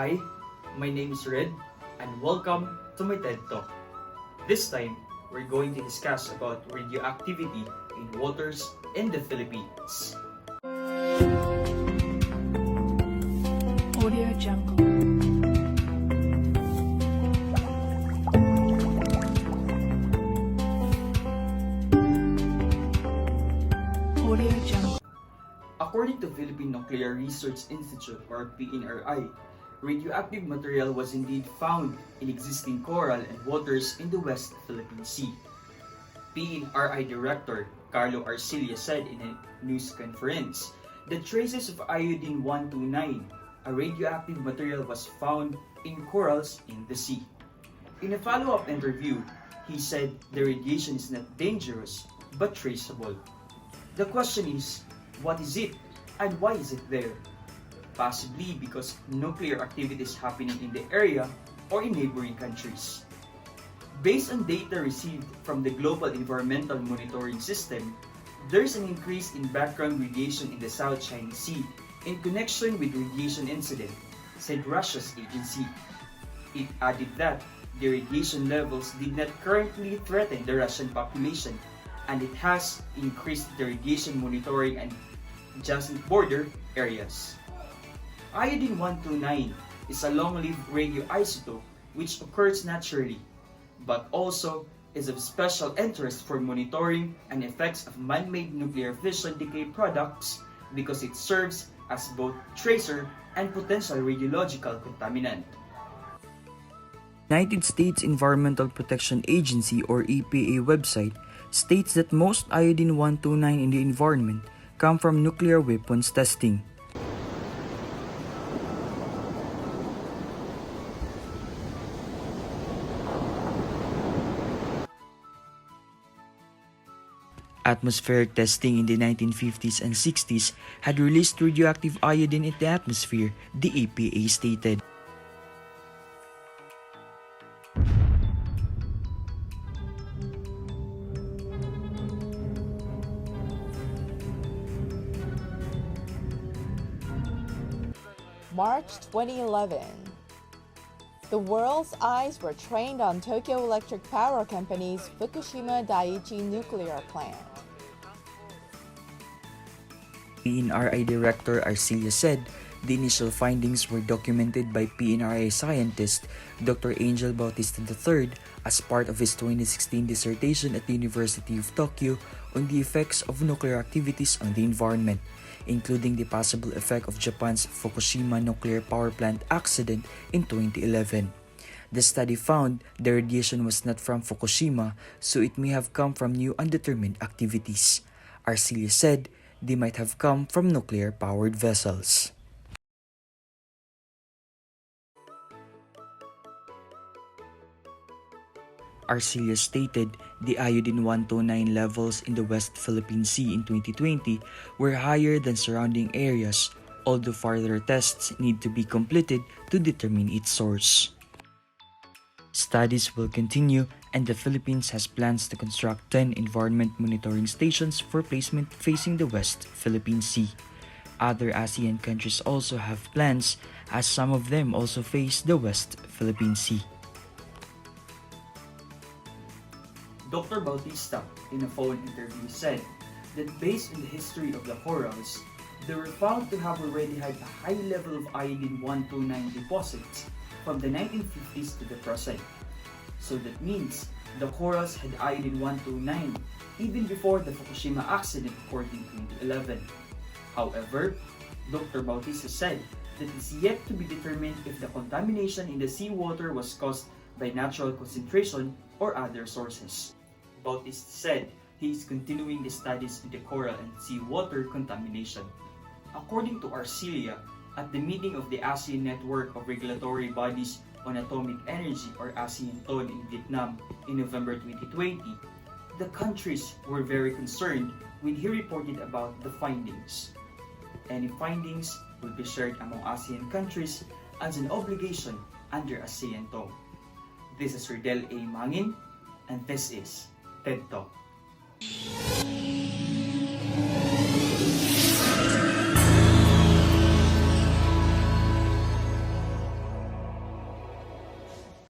Hi, my name is Red, and welcome to my TED Talk. This time, we're going to discuss about radioactivity in waters in the Philippines. Audio Jungle. Audio Jungle. According to Philippine Nuclear Research Institute or PNRI, radioactive material was indeed found in existing coral and waters in the West Philippine Sea. PNRI Director Carlo Arcilla said in a news conference that traces of iodine-129, a radioactive material, was found in corals in the sea. In a follow-up interview, he said the radiation is not dangerous but traceable. The question is, what is it and why is it there? Possibly because nuclear activity is happening in the area or in neighboring countries. Based on data received from the Global Environmental Monitoring System, there's an increase in background radiation in the South China Sea in connection with radiation incident, said Russia's agency. It added that the radiation levels did not currently threaten the Russian population, and it has increased the radiation monitoring and adjacent border areas. Iodine-129 is a long-lived radioisotope which occurs naturally, but also is of special interest for monitoring and effects of man-made nuclear fission decay products because it serves as both tracer and potential radiological contaminant. United States Environmental Protection Agency or EPA website states that most iodine-129 in the environment come from nuclear weapons testing. Atmospheric testing in the 1950s and 60s had released radioactive iodine in the atmosphere, the EPA stated. March 2011. The world's eyes were trained on Tokyo Electric Power Company's Fukushima Daiichi nuclear plant. PNRI Director Arcilla said the initial findings were documented by PNRI scientist Dr. Angel Bautista III as part of his 2016 dissertation at the University of Tokyo on the effects of nuclear activities on the environment, including the possible effect of Japan's Fukushima nuclear power plant accident in 2011. The study found the radiation was not from Fukushima, so it may have come from new undetermined activities. Arcilla said they might have come from nuclear-powered vessels. Arcilla stated the iodine-129 levels in the West Philippine Sea in 2020 were higher than surrounding areas, although further tests need to be completed to determine its source. Studies will continue, and the Philippines has plans to construct 10 environment monitoring stations for placement facing the West Philippine Sea. Other ASEAN countries also have plans, as some of them also face the West Philippine Sea. Dr. Bautista, in a phone interview, said that based on the history of the corals, they were found to have already had a high level of iodine-129 deposits from the 1950s to the present. So that means the corals had iodine-129 even before the Fukushima accident occurred in 2011. However, Dr. Bautista said that it's yet to be determined if the contamination in the seawater was caused by natural concentration or other sources. Bautista said he is continuing the studies in the coral and seawater contamination. According to Arcilla, at the meeting of the ASEAN Network of Regulatory Bodies on Atomic Energy or ASEAN-TON in Vietnam in November 2020, the countries were very concerned when he reported about the findings. Any findings will be shared among ASEAN countries as an obligation under ASEAN-TON. This is Rodel A. Mangin, and this is TED Talk.